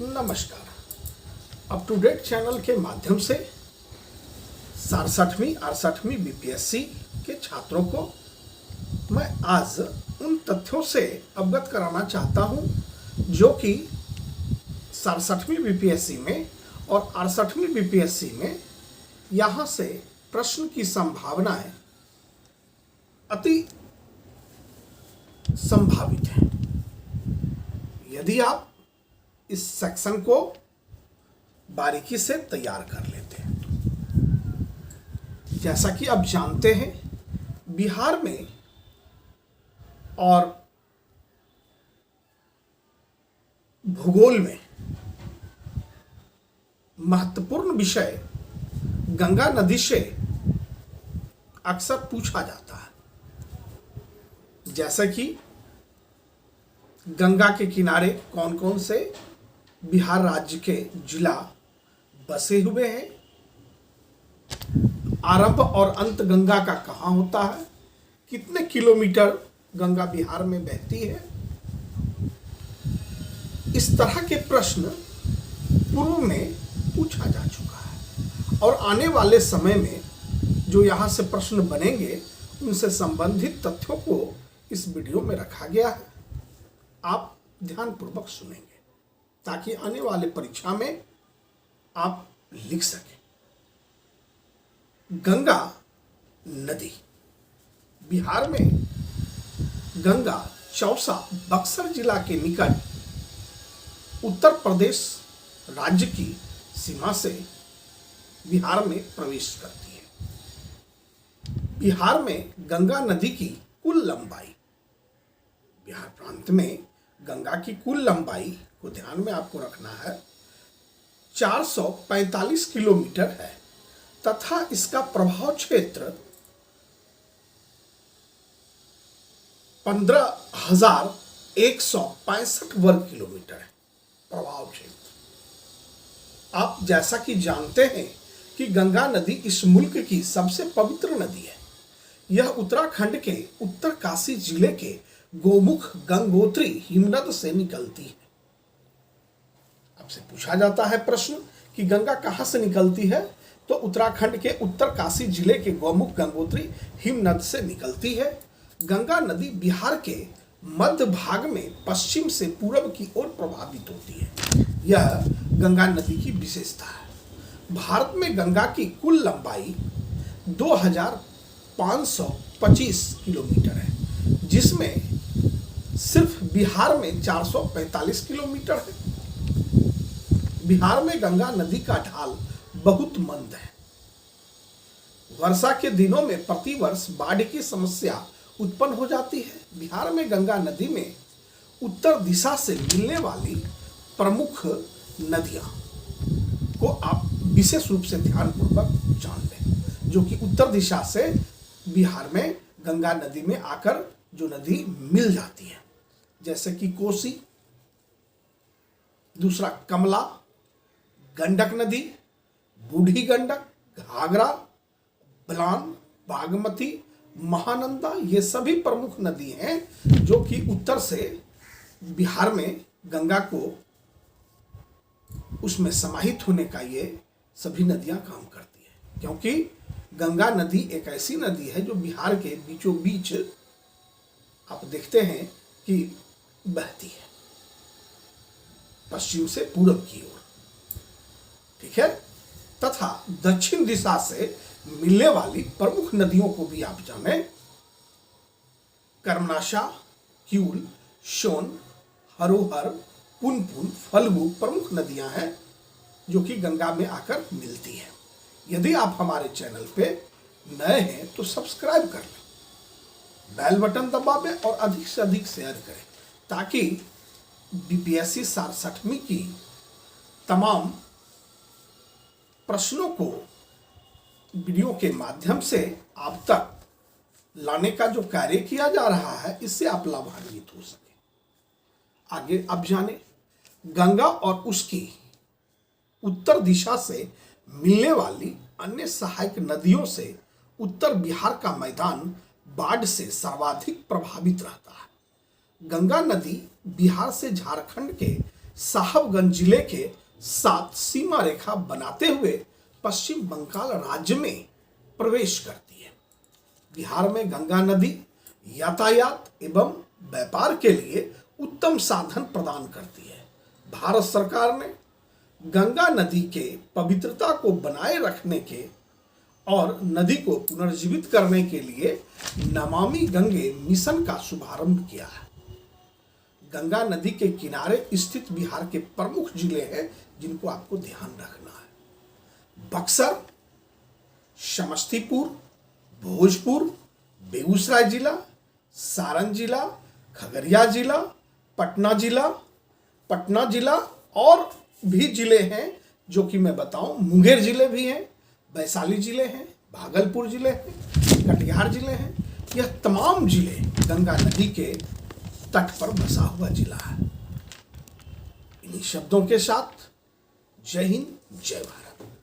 नमस्कार। Up to date channel के माध्यम से 67वीं 68वीं बीपीएससी के छात्रों को मैं आज उन तथ्यों से अवगत कराना चाहता हूं जो कि 67वीं बीपीएससी में और 68वीं बीपीएससी में यहां से प्रश्न की संभावनाएं अति संभावित है। यदि आप इस सेक्शन को बारीकी से तैयार कर लेते हैं तो जैसा कि आप जानते हैं, बिहार में और भूगोल में महत्वपूर्ण विषय गंगा नदी से अक्सर पूछा जाता है। जैसे कि गंगा के किनारे कौन कौन से बिहार राज्य के जिला बसे हुए हैं, आरंभ और अंत गंगा का कहाँ होता है, कितने किलोमीटर गंगा बिहार में बहती है। इस तरह के प्रश्न पूर्व में पूछा जा चुका है और आने वाले समय में जो यहाँ से प्रश्न बनेंगे उनसे संबंधित तथ्यों को इस वीडियो में रखा गया है। आप ध्यानपूर्वक सुनेंगे ताकि आने वाले परीक्षा में आप लिख सकें। गंगा नदी बिहार में गंगा चौसा बक्सर जिला के निकट उत्तर प्रदेश राज्य की सीमा से बिहार में प्रवेश करती है। बिहार में गंगा नदी की कुल लंबाई, बिहार प्रांत में गंगा की कुल लंबाई को ध्यान में आपको रखना है 445 किलोमीटर है तथा इसका प्रभाव क्षेत्र 15,165 वर्ग किलोमीटर है। प्रभाव क्षेत्र आप जैसा कि जानते हैं कि गंगा नदी इस मुल्क की सबसे पवित्र नदी है। यह उत्तराखंड के उत्तरकाशी जिले के गोमुख गंगोत्री हिमनद से निकलती है। आपसे पूछा जाता है प्रश्न कि गंगा कहाँ से निकलती है, तो उत्तराखंड के उत्तरकाशी जिले के गोमुख गंगोत्री हिमनद से निकलती है। गंगा नदी बिहार के मध्य भाग में पश्चिम से पूर्व की ओर प्रवाहित होती है। यह गंगा नदी की विशेषता है। भारत में गंगा की कुल लंबाई 2,525 किलोमीटर है, जिसमें सिर्फ बिहार में 445 किलोमीटर है। बिहार में गंगा नदी का ढाल बहुत मंद है। वर्षा के दिनों में प्रतिवर्ष बाढ़ की समस्या उत्पन्न हो जाती है। बिहार में गंगा नदी में उत्तर दिशा से मिलने वाली प्रमुख नदियां को आप विशेष रूप से ध्यानपूर्वक जान लें, जो कि उत्तर दिशा से बिहार में गंगा नदी में आकर जो नदी मिल जाती है, जैसे कि कोसी, दूसरा कमला, गंडक नदी, बूढ़ी गंडक, घाघरा, बलान, बागमती, महानंदा, ये सभी प्रमुख नदी हैं जो कि उत्तर से बिहार में गंगा को उसमें समाहित होने का ये सभी नदियां काम करती है। क्योंकि गंगा नदी एक ऐसी नदी है जो बिहार के बीचों बीच आप देखते हैं कि बहती है पश्चिम से पूर्व की ओर, ठीक है। तथा दक्षिण दिशा से मिलने वाली प्रमुख नदियों को भी आप जानें। कर्मनाशा, क्यूल, सोन, हरोहर, पुनपुन, फल्गु प्रमुख नदियां हैं जो कि गंगा में आकर मिलती हैं। यदि आप हमारे चैनल पे नए हैं तो सब्सक्राइब कर लें, बेल बटन दबावें और अधिक से अधिक शेयर करें ताकि बीपीएससी 67वीं की तमाम प्रश्नों को वीडियो के माध्यम से आप तक लाने का जो कार्य किया जा रहा है, इससे आप लाभान्वित हो सके। आगे आप जाने, गंगा और उसकी उत्तर दिशा से मिलने वाली अन्य सहायक नदियों से उत्तर बिहार का मैदान बाढ़ से सर्वाधिक प्रभावित रहता है। गंगा नदी बिहार से झारखंड के साहबगंज जिले के साथ सीमा रेखा बनाते हुए पश्चिम बंगाल राज्य में प्रवेश करती है। बिहार में गंगा नदी यातायात एवं व्यापार के लिए उत्तम साधन प्रदान करती है। भारत सरकार ने गंगा नदी के पवित्रता को बनाए रखने के और नदी को पुनर्जीवित करने के लिए नमामि गंगे मिशन का शुभारंभ किया है। गंगा नदी के किनारे स्थित बिहार के प्रमुख जिले हैं जिनको आपको ध्यान रखना है। बक्सर, समस्तीपुर, भोजपुर, बेगूसराय जिला, सारण जिला, खगड़िया जिला, पटना जिला और भी जिले हैं जो कि मैं बताऊं, मुंगेर जिले भी हैं, वैशाली जिले हैं, भागलपुर जिले हैं, कटिहार जिले हैं। यह तमाम जिले गंगा नदी के तट पर बसा हुआ जिला है। इन्हीं शब्दों के साथ जय हिंद, जय भारत।